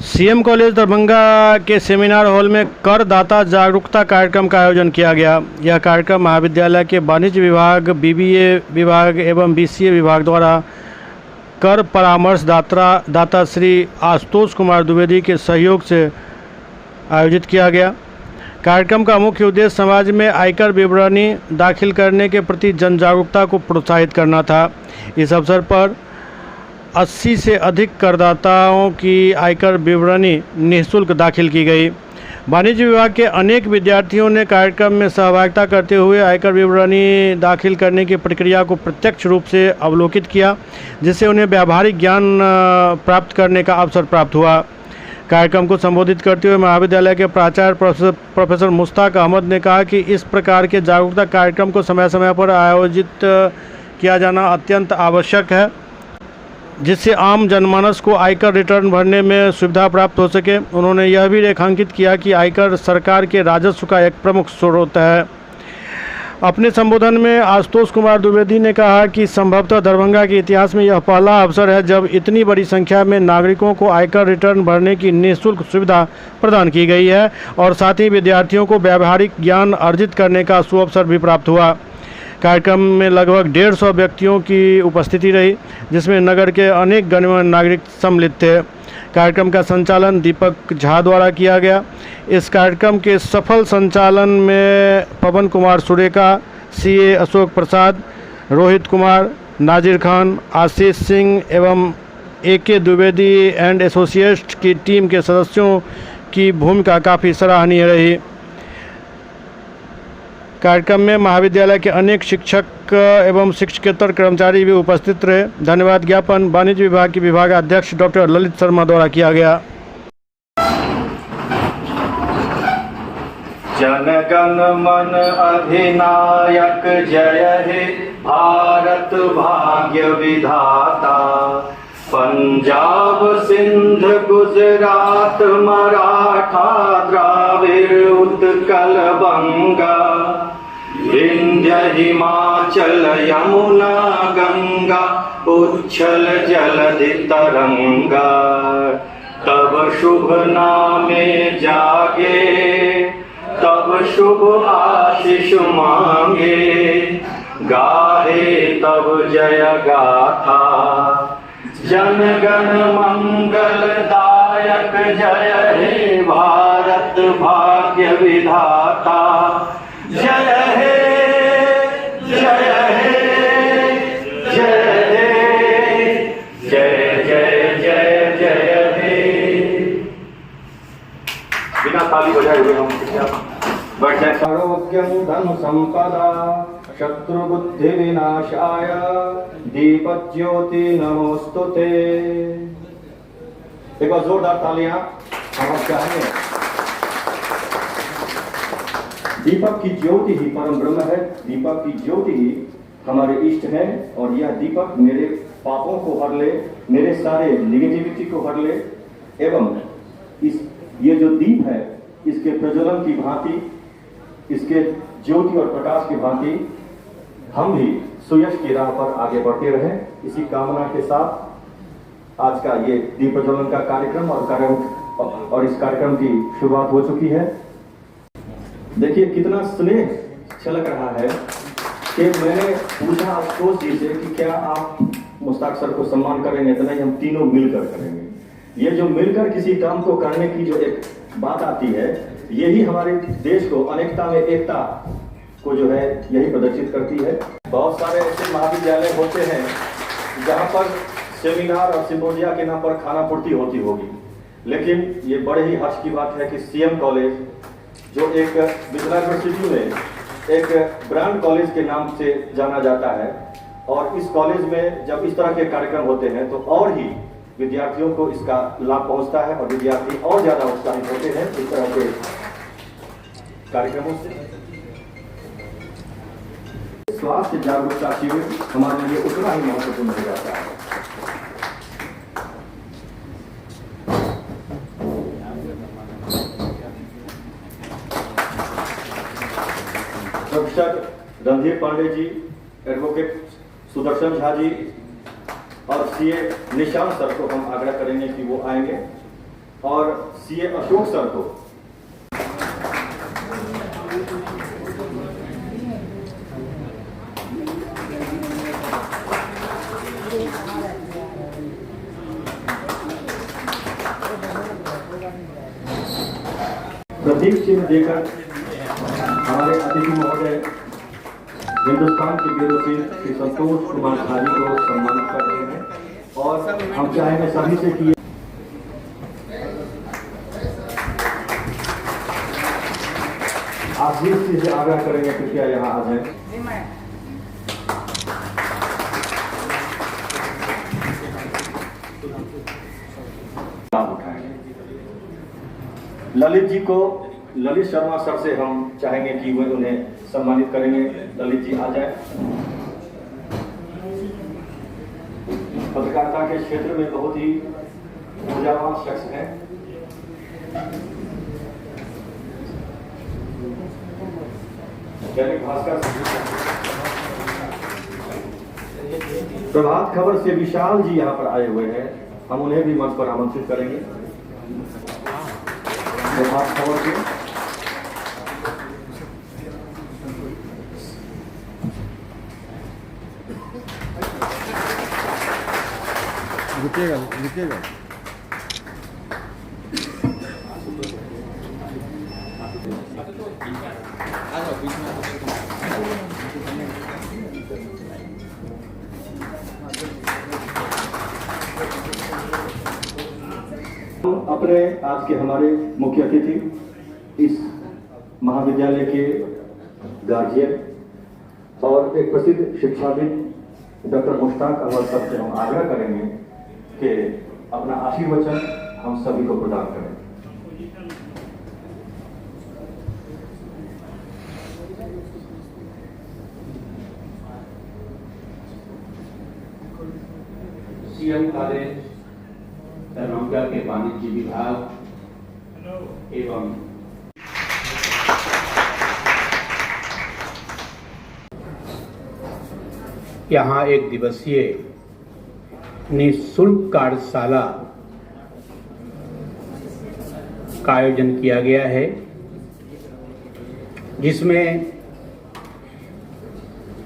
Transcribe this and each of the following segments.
CM college Darbhanga के seminar hall में करदाता जागरूकता कार्यक्रम का आयोजन किया गया। यह कार्यक्रम महाविद्यालय के वाणिज्य विभाग, बीबीए विभाग एवं बीसीए विभाग द्वारा कर परामर्श दाता श्री आशुतोष कुमार द्विवेदी के सहयोग से आयोजित किया गया। कार्यक्रम का मुख्य उद्देश्य समाज में आयकर विवरणी दाखिल करने के प्रति जन जागरूकता को प्रोत्साहित करना था। इस अवसर पर 80 से अधिक करदाताओं की आयकर विवरणी निःशुल्क दाखिल की गई। वाणिज्य विभाग के अनेक विद्यार्थियों ने कार्यक्रम में सहभागिता करते हुए आयकर विवरणी दाखिल करने की प्रक्रिया को प्रत्यक्ष रूप से अवलोकित किया, जिससे उन्हें व्यावहारिक ज्ञान प्राप्त करने का अवसर प्राप्त हुआ। कार्यक्रम को संबोधित करते हुए महाविद्यालय के प्राचार्य प्रोफेसर मुश्ताक अहमद ने कहा कि इस प्रकार के जागरूकता कार्यक्रम को समय समय पर आयोजित किया जाना अत्यंत आवश्यक है, जिससे आम जनमानस को आयकर रिटर्न भरने में सुविधा प्राप्त हो सके। उन्होंने यह भी रेखांकित किया कि आयकर सरकार के राजस्व का एक प्रमुख स्रोत है। अपने संबोधन में आशुतोष कुमार द्विवेदी ने कहा कि संभवतः दरभंगा के इतिहास में यह पहला अवसर है जब इतनी बड़ी संख्या में नागरिकों को आयकर रिटर्न भरने की निःशुल्क सुविधा प्रदान की गई है और साथ ही विद्यार्थियों को व्यावहारिक ज्ञान अर्जित करने का सुअवसर भी प्राप्त हुआ। कार्यक्रम में लगभग 150 व्यक्तियों की उपस्थिति रही, जिसमें नगर के अनेक गणमान्य नागरिक सम्मिलित थे। कार्यक्रम का संचालन दीपक झा द्वारा किया गया। इस कार्यक्रम के सफल संचालन में पवन कुमार सुरेका, सीए अशोक प्रसाद, रोहित कुमार, नाजिर खान, आशीष सिंह एवं एके द्विवेदी एंड एसोसिएट्स की टीम के सदस्यों की भूमिका काफ़ी सराहनीय रही। कार्यक्रम में महाविद्यालय के अनेक शिक्षक एवं शिक्षकेतर कर्मचारी भी उपस्थित रहे। धन्यवाद ज्ञापन वाणिज्य विभाग के विभागाध्यक्ष डॉक्टर ललित शर्मा द्वारा किया गया। जन गण मन अधिनायक जय हे भारत भाग्य विधाता। पंजाब सिंध गुजरात मराठा द्राविड़ उत्कल बंगा। विंध्य हिमाचल यमुना गंगा उच्छल जलधि तरंगा। तब शुभ नामे जागे, तब शुभ आशीष मांगे। गाहे तब जय गाथा, जन गण मंगल दायक जय हे भारत भाग्य विधाता। जय हे जय हे जय हे जय जय जय जय हे। बिना ताली बजाए हुए हम बैठ जाए। आरोग्यं धन संपदा शत्रु बुद्धि विनाशाय दीपक ज्योति नमोस्तुते। एक बार जोरदार तालियां हम चाहेंगे। दीपक की ज्योति ही परम ब्रह्म है, दीपक की ज्योति ही हमारे इष्ट है और यह दीपक मेरे पापों को हर ले, मेरे सारे निगेटिविटी को हर ले एवं ये जो दीप है इसके प्रज्वलन की भांति, इसके ज्योति और प्रकाश की भांति हम भी सुयश की राह पर आगे बढ़ते रहें। इसी कामना के साथ आज का ये दीप प्रज्वलन का कार्यक्रम और इस कार्यक्रम की शुरुआत हो चुकी है। देखिए कितना स्नेह छलक रहा है कि मैंने पूछा आशुतोष जी से कि क्या आप मुश्ताक सर को सम्मान करेंगे, तो नहीं, हम तीनों मिलकर करेंगे। ये जो मिलकर किसी काम को करने की जो एक बात आती है, यही हमारे देश को अनेकता में एकता को जो है यही प्रदर्शित करती है। बहुत सारे ऐसे महाविद्यालय होते हैं जहाँ पर सेमिनार और सिम्पोजिया के नाम पर खाना पूर्ति होती होगी, लेकिन ये बड़े ही हर्ष की बात है कि सीएम कॉलेज जो एक मिथिला यूनिवर्सिटी में एक ब्रांड कॉलेज के नाम से जाना जाता है, और इस कॉलेज में जब इस तरह के कार्यक्रम होते हैं तो और ही विद्यार्थियों को इसका लाभ पहुंचता है और विद्यार्थी और ज्यादा उत्साहित होते हैं इस तरह के कार्यक्रमों से। स्वास्थ्य जागरूकता शिविर हमारे लिए उतना ही महत्वपूर्ण हो जाता है। प्रोफेसर रणधीर पांडे जी, एडवोकेट सुदर्शन झा जी और सीए निशांत सर को हम आग्रह करेंगे कि वो आएंगे। और सीए अशोक सर को। प्रतीक चिन्ह देकर हमारे अतिथि महोदय हिंदुस्तान के ब्यूरो चीफ श्री संतोष कुमार झाजी को सम्मानित कर रहे हैं और हम चाहेंगे सभी से कि आप भी से आग्रह करेंगे कृपया यहाँ आ जाए। ललित जी को, ललित शर्मा सर से हम चाहेंगे कि वे उन्हें सम्मानित करेंगे। ललित जी आ जाए। पत्रकारिता के क्षेत्र में बहुत ही ऊर्जावान शख्स हैं। दैनिक भास्कर, प्रभात खबर से विशाल जी यहाँ पर आए हुए हैं, हम उन्हें भी मंच पर आमंत्रित करेंगे। प्रभात खबर से रुकिएगा। अपने आज के हमारे मुख्य अतिथि इस महाविद्यालय के गार्जियन और एक प्रसिद्ध शिक्षाविद डॉक्टर मुश्ताक अहमद साहब से हम आग्रह करेंगे कि अपना आशीर्वचन हम सभी को प्रदान करें। सीएम कॉलेज दरभंगा के वाणिज्य विभाग एवं यहाँ एक दिवसीय निःशुल्क कार्यशाला का आयोजन किया गया है, जिसमें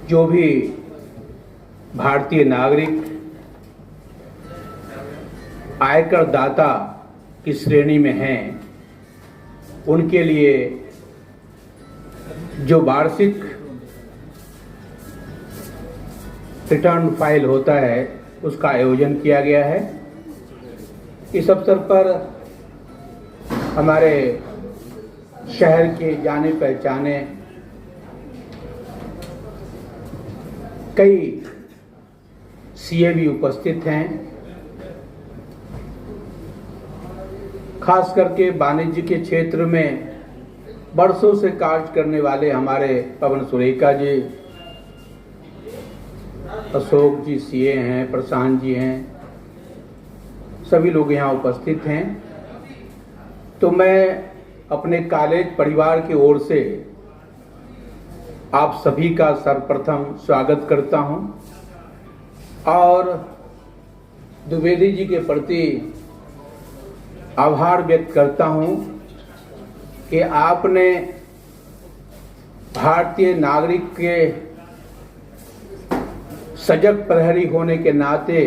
जो भी भारतीय नागरिक आयकर दाता की श्रेणी में हैं, उनके लिए जो वार्षिक रिटर्न फाइल होता है उसका आयोजन किया गया है। इस अवसर पर हमारे शहर के जाने पहचाने कई सीए भी उपस्थित हैं। खास करके वाणिज्य के क्षेत्र में वर्षों से कार्य करने वाले हमारे पवन सुरेखा जी, अशोक जी सीए हैं, प्रशांत जी हैं, सभी लोग यहाँ उपस्थित हैं। तो मैं अपने कॉलेज परिवार की ओर से आप सभी का सर्वप्रथम स्वागत करता हूँ और द्विवेदी जी के प्रति आभार व्यक्त करता हूँ कि आपने भारतीय नागरिक के सजग प्रहरी होने के नाते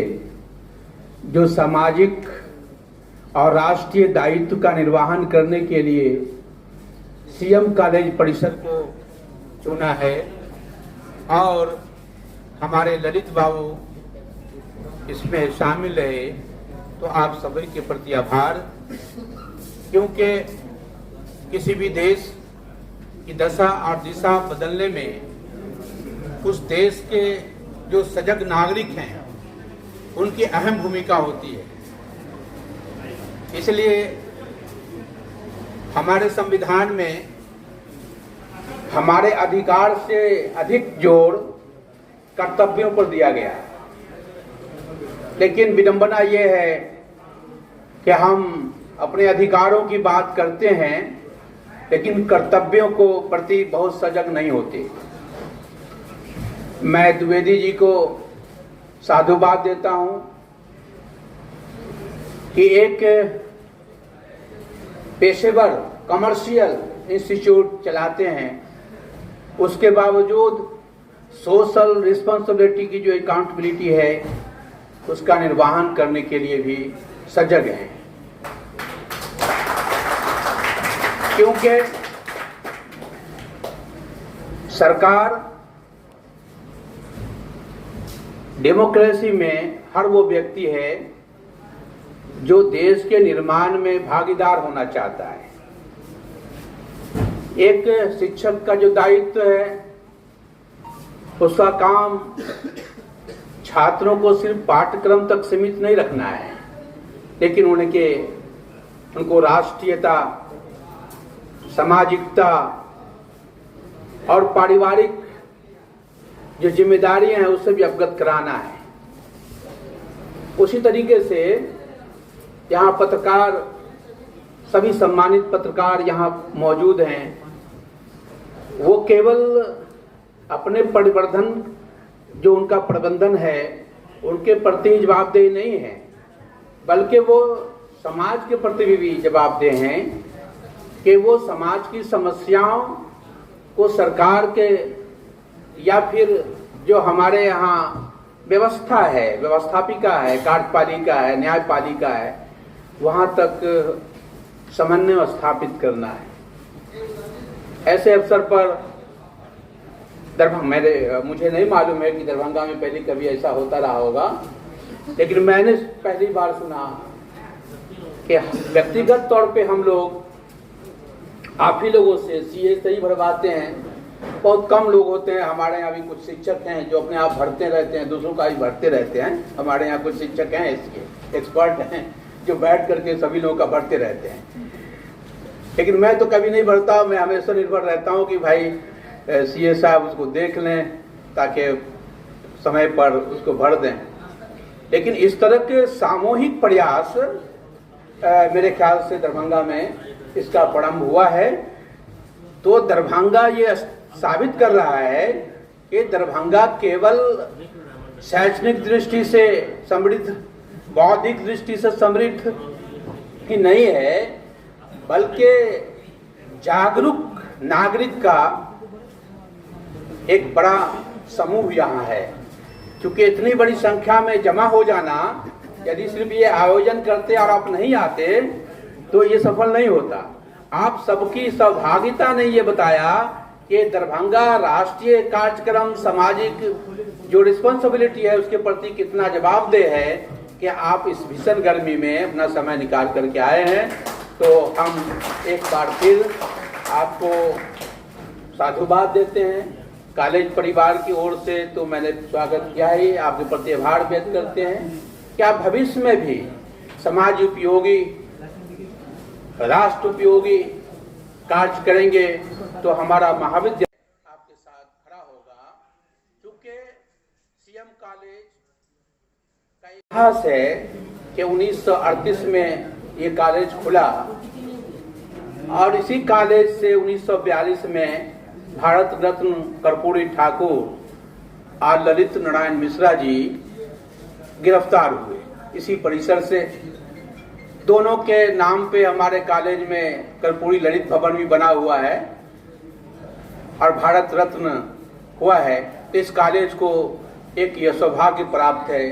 जो सामाजिक और राष्ट्रीय दायित्व का निर्वहन करने के लिए सीएम कॉलेज परिषद को चुना है और हमारे ललित बाबू इसमें शामिल है, तो आप सभी के प्रति आभार। क्योंकि किसी भी देश की दशा और दिशा बदलने में उस देश के जो सजग नागरिक हैं उनकी अहम भूमिका होती है। इसलिए हमारे संविधान में हमारे अधिकार से अधिक जोर कर्तव्यों पर दिया गया है, लेकिन विडंबना ये है कि हम अपने अधिकारों की बात करते हैं लेकिन कर्तव्यों को प्रति बहुत सजग नहीं होते। मैं द्विवेदी जी को साधुवाद देता हूं कि एक पेशेवर कमर्शियल इंस्टीट्यूट चलाते हैं, उसके बावजूद सोशल रिस्पॉन्सिबिलिटी की जो अकाउंटेबिलिटी है उसका निर्वहन करने के लिए भी सजग हैं। क्योंकि सरकार डेमोक्रेसी में हर वो व्यक्ति है जो देश के निर्माण में भागीदार होना चाहता है। एक शिक्षक का जो दायित्व है उसका काम छात्रों को सिर्फ पाठ्यक्रम तक सीमित नहीं रखना है, लेकिन उनको राष्ट्रीयता, सामाजिकता और पारिवारिक जो जिम्मेदारियां हैं उससे भी अवगत कराना है। उसी तरीके से यहाँ पत्रकार, सभी सम्मानित पत्रकार यहाँ मौजूद हैं, वो केवल अपने परिवर्धन जो उनका प्रबंधन है उनके प्रति जवाबदेह नहीं है, बल्कि वो समाज के प्रति भी जवाबदेह हैं कि वो समाज की समस्याओं को सरकार के या फिर जो हमारे यहाँ व्यवस्था है, व्यवस्थापिका है, कार्यपालिका है, न्यायपालिका है, वहाँ तक समन्वय स्थापित करना है। ऐसे अवसर पर मुझे नहीं मालूम है कि दरभंगा में पहले कभी ऐसा होता रहा होगा, लेकिन मैंने पहली बार सुना कि व्यक्तिगत तौर पे हम लोग आप ही लोगों से सीए से ही भरवाते हैं। बहुत कम लोग होते हैं, हमारे यहाँ भी कुछ शिक्षक हैं जो अपने आप भरते रहते हैं, दूसरों का भी भरते रहते हैं। हमारे यहाँ कुछ शिक्षक हैं, इसके एक्सपर्ट हैं जो बैठ करके सभी लोगों का भरते रहते हैं, लेकिन मैं तो कभी नहीं भरता। मैं हमेशा निर्भर रहता हूँ कि भाई सीए साहब उसको देख लें ताकि समय पर उसको भर दें। लेकिन इस तरह के सामूहिक प्रयास मेरे ख्याल से दरभंगा में इसका प्रारंभ हुआ है। तो दरभंगा ये साबित कर रहा है कि दरभंगा केवल शैक्षणिक दृष्टि से समृद्ध, बौद्धिक दृष्टि से समृद्ध ही नहीं है, बल्कि जागरूक नागरिक का एक बड़ा समूह यहाँ है। क्योंकि इतनी बड़ी संख्या में जमा हो जाना, यदि सिर्फ ये आयोजन करते और आप नहीं आते तो ये सफल नहीं होता। आप सबकी सहभागिता ने ये बताया कि दरभंगा राष्ट्रीय कार्यक्रम सामाजिक जो रिस्पॉन्सिबिलिटी है उसके प्रति कितना जवाबदेह है कि आप इस भीषण गर्मी में अपना समय निकाल करके आए हैं। तो हम एक बार फिर आपको साधुवाद देते हैं कॉलेज परिवार की ओर से। तो मैंने स्वागत किया ही, आपके प्रति आभार व्यक्त करते हैं कि आप भविष्य में भी समाज उपयोगी, राष्ट्र उपयोगी कार्य करेंगे तो हमारा महाविद्यालय आपके साथ खड़ा होगा। क्योंकि सीएम कॉलेज का इतिहास है कि 1938 में ये कॉलेज खुला और इसी कॉलेज से 1942 में भारत रत्न कर्पूरी ठाकुर और ललित नारायण मिश्रा जी गिरफ्तार हुए। इसी परिसर से दोनों के नाम पे हमारे कॉलेज में कर्पूरी ललित भवन भी बना हुआ है और भारत रत्न हुआ है। इस कॉलेज को एक यह सौभाग्य प्राप्त है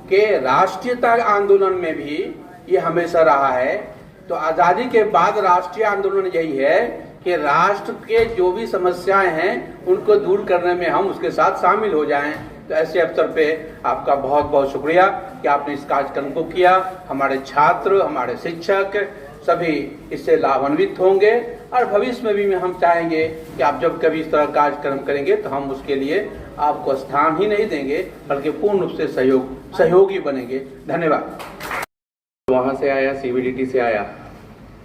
कि राष्ट्रीयता आंदोलन में भी ये हमेशा रहा है। तो आज़ादी के बाद राष्ट्रीय आंदोलन यही है कि राष्ट्र के जो भी समस्याएं हैं उनको दूर करने में हम उसके साथ शामिल हो जाएं। तो ऐसे अवसर पे आपका बहुत बहुत शुक्रिया कि आपने इस कार्यक्रम को किया। हमारे छात्र, हमारे शिक्षक सभी इससे लाभान्वित होंगे और भविष्य में भी हम चाहेंगे कि आप जब कभी इस तरह कार्यक्रम करेंगे तो हम उसके लिए आपको स्थान ही नहीं देंगे बल्कि पूर्ण रूप से सहयोगी बनेंगे। धन्यवाद। वहाँ से आया, सीबीडीटी से आया,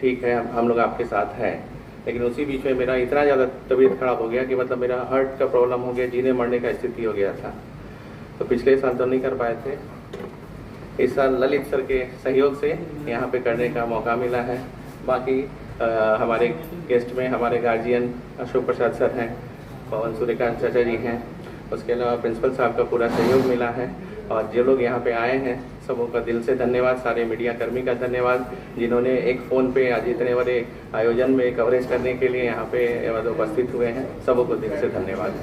ठीक है, हम लोग आपके साथ हैं, लेकिन उसी बीच में मेरा इतना ज़्यादा तबीयत खराब हो गया कि मतलब मेरा हार्ट का प्रॉब्लम हो गया, जीने मरने का स्थिति हो गया था। तो पिछले साल तो नहीं कर पाए थे, इस साल ललित सर के सहयोग से यहाँ पे करने का मौका मिला है। बाकी हमारे गेस्ट में हमारे गार्जियन अशोक प्रसाद सर हैं, पवन सूर्यकांत चाचा जी हैं, उसके अलावा प्रिंसिपल साहब का पूरा सहयोग मिला है और जो लोग यहाँ पे आए हैं सबों का दिल से धन्यवाद, सारे मीडिया कर्मी का धन्यवाद जिन्होंने एक फ़ोन पे आज इतने बड़े आयोजन में कवरेज करने के लिए यहाँ पे उपस्थित हुए हैं। सबों को दिल से धन्यवाद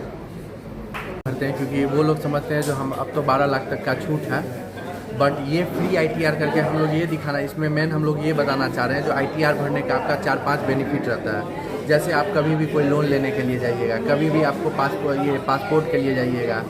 करते हैं, क्योंकि वो लोग समझते हैं जो हम अब तो 12 लाख तक का छूट है, बट ये फ्री ITR करके हम लोग ये दिखाना, इसमें मेन हम लोग ये बताना चाह रहे हैं जो ITR भरने का आपका 4-5 बेनिफिट रहता है। जैसे आप कभी भी कोई लोन लेने के लिए जाइएगा, कभी भी आपको पासपोर्ट के लिए जाइएगा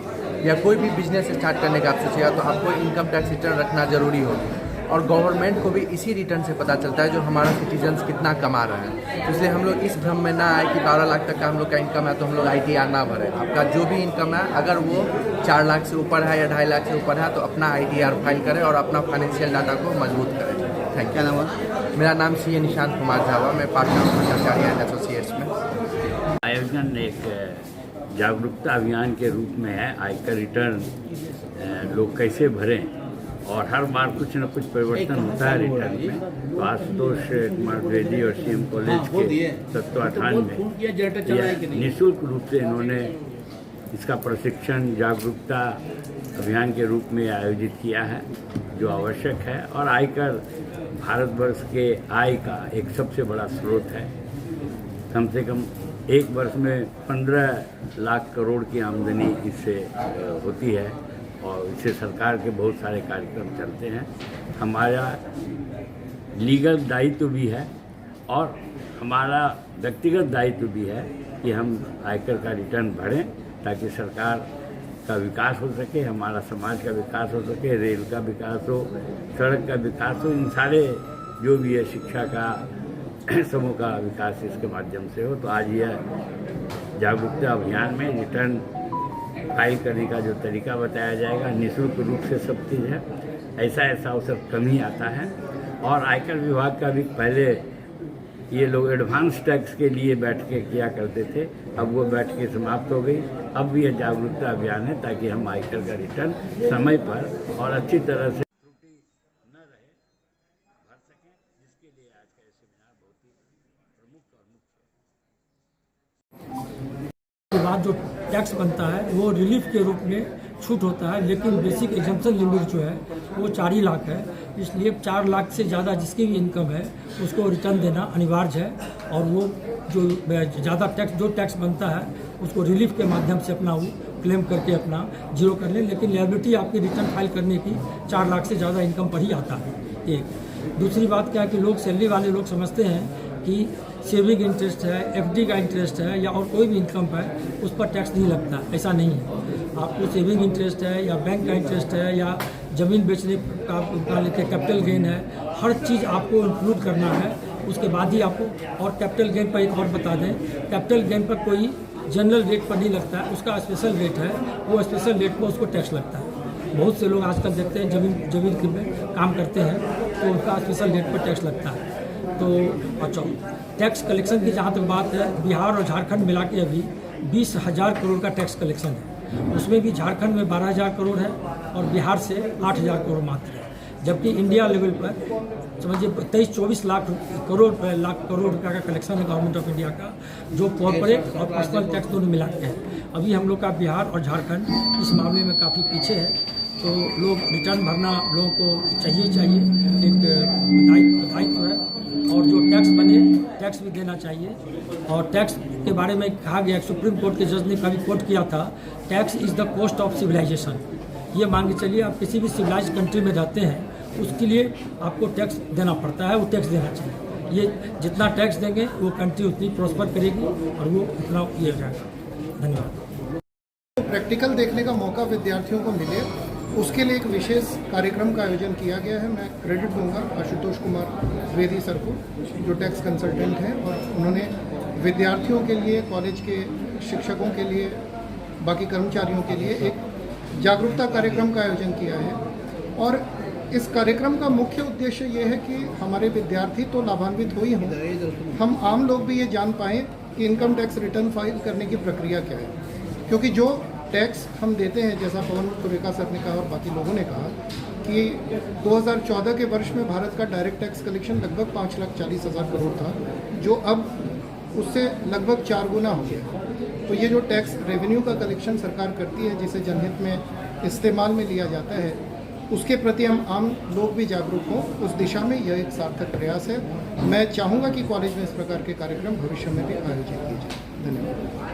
या कोई भी बिजनेस स्टार्ट करने का आप सोचिएगा, तो आपको इनकम टैक्स रिटर्न रखना ज़रूरी होगी। और गवर्नमेंट को भी इसी रिटर्न से पता चलता है जो हमारा सिटीजन्स कितना कमा रहे हैं। इसलिए हम लोग इस भ्रम में ना आए कि 12 लाख तक का हम लोग का इनकम है तो हम लोग ITR ना भरें। आपका जो भी इनकम है, अगर वो 4 लाख से ऊपर है या 2.5 लाख से ऊपर है, तो अपना ITR फाइल करें और अपना फाइनेंशियल डाटा को मजबूत करें। Thank you. क्या नाम है? मेरा नाम CA निशांत कुमार झावा, मैं पार्टनर भट्टाचार्य एंड एसोसिएट्स में। आयोजन एक जागरूकता अभियान के रूप में है। आयकर रिटर्न लोग कैसे भरें, और हर बार कुछ न कुछ परिवर्तन होता है रिटर्न में। तो आशुतोष कुमार द्विवेदी और CM कॉलेज के तत्वाधान में निःशुल्क रूप से इन्होंने इसका प्रशिक्षण जागरूकता अभियान के रूप में आयोजित किया है, जो आवश्यक है। और आयकर भारतवर्ष के आय का एक सबसे बड़ा स्रोत है। कम से कम एक वर्ष में 15 लाख करोड़ की आमदनी इससे होती है, और इससे सरकार के बहुत सारे कार्यक्रम चलते हैं। हमारा लीगल दायित्व भी है और हमारा व्यक्तिगत दायित्व भी है कि हम आयकर का रिटर्न भरें, ताकि सरकार का विकास हो सके, हमारा समाज का विकास हो सके, रेल का विकास हो, सड़क का विकास हो, इन सारे जो भी है, शिक्षा का, समूह का विकास इसके माध्यम से हो। तो आज यह जागरूकता अभियान में रिटर्न फाइल करने का जो तरीका बताया जाएगा, निःशुल्क रूप से सब चीज़ है। ऐसा अवसर कम ही आता है। और आयकर विभाग का भी पहले ये लोग एडवांस टैक्स के लिए बैठकें किया करते थे, अब वो बैठकें समाप्त हो गई। अब भी यह जागरूकता अभियान है ताकि हम आयकर का रिटर्न समय पर और अच्छी तरह से त्रुटि न रहे भर सकें, जिसके लिए आज का ये सेमिनार बहुत ही प्रमुख और मुख्य है। के बाद जो टैक्स बनता है वो रिलीफ के रूप में छूट होता है, लेकिन बेसिक एग्जम्पशन लिमिट जो है वो 4 ही लाख है। इसलिए 4 लाख से ज़्यादा जिसकी भी इनकम है उसको रिटर्न देना अनिवार्य है। और वो जो ज़्यादा टैक्स बनता है उसको रिलीफ के माध्यम से अपना वो क्लेम करके अपना जीरो कर लें, लेकिन लायबिलिटी आपकी रिटर्न फाइल करने की 4 लाख से ज़्यादा इनकम पर ही आता है। एक दूसरी बात क्या है कि लोग सैलरी वाले लोग समझते हैं कि सेविंग इंटरेस्ट है, FD का इंटरेस्ट है या और कोई भी इनकम है उस पर टैक्स नहीं लगता। ऐसा नहीं है। आपको सेविंग इंटरेस्ट है या बैंक का इंटरेस्ट है या ज़मीन बेचने का लेके कैपिटल गेन है, हर चीज़ आपको इंक्लूड करना है। उसके बाद ही आपको, और कैपिटल गेन पर एक और बता दें, कैपिटल गेन पर कोई जनरल रेट पर नहीं लगता है, उसका स्पेशल रेट है। वो स्पेशल रेट पर उसको टैक्स लगता है। बहुत से लोग आजकल देखते हैं जमीन में काम करते हैं तो उनका स्पेशल रेट पर टैक्स लगता है। तो अच्छा, टैक्स कलेक्शन की जहाँ तक बात है, बिहार और झारखंड मिला के अभी 20,000 करोड़ का टैक्स कलेक्शन है। उसमें भी झारखंड में 12,000 करोड़ है और बिहार से 8,000 करोड़ मात्र है। जबकि इंडिया लेवल पर समझिए 23-24 लाख करोड़ का कलेक्शन है गवर्नमेंट ऑफ इंडिया का, जो कॉर्पोरेट और पर्सनल टैक्स दोनों मिला के है। अभी हम लोग का बिहार और झारखंड इस मामले में काफ़ी पीछे है। तो लोग रिटर्न भरना लोगों को चाहिए, एक दायित्व है। और जो टैक्स बने, टैक्स भी देना चाहिए। और टैक्स के बारे में कहा गया, सुप्रीम कोर्ट के जज ने कभी कोट किया था, tax is the cost of civilization. ये मान के चलिए आप किसी भी सिविलाइज कंट्री में रहते हैं, उसके लिए आपको टैक्स देना पड़ता है, वो टैक्स देना चाहिए। ये जितना टैक्स देंगे वो कंट्री उतनी प्रॉस्पर करेगी और वो उतना ये हो जाएगा। धन्यवाद। प्रैक्टिकल देखने का मौका विद्यार्थियों को मिले, उसके लिए एक विशेष कार्यक्रम का आयोजन किया गया है। मैं क्रेडिट दूंगा आशुतोष कुमार द्विवेदी सर को, जो टैक्स कंसल्टेंट हैं, और उन्होंने विद्यार्थियों के लिए, कॉलेज के शिक्षकों के लिए, बाकी कर्मचारियों के लिए एक जागरूकता कार्यक्रम का आयोजन किया है। और इस कार्यक्रम का मुख्य उद्देश्य ये है कि हमारे विद्यार्थी तो लाभान्वित हो ही हों, हम आम लोग भी ये जान पाएँ कि इनकम टैक्स रिटर्न फाइल करने की प्रक्रिया क्या है। क्योंकि जो टैक्स हम देते हैं, जैसा पवन कुरेका सर ने कहा और बाकी लोगों ने कहा, कि 2014 के वर्ष में भारत का डायरेक्ट टैक्स कलेक्शन लगभग 5,40,000 करोड़ था, जो अब उससे लगभग 4 गुना हो गया। तो ये जो टैक्स रेवेन्यू का कलेक्शन सरकार करती है, जिसे जनहित में इस्तेमाल में लिया जाता है, उसके प्रति हम आम लोग भी जागरूक हों, उस दिशा में यह एक सार्थक प्रयास है। मैं चाहूँगा कि कॉलेज में इस प्रकार के कार्यक्रम भविष्य में भी आयोजित किए जाए। धन्यवाद।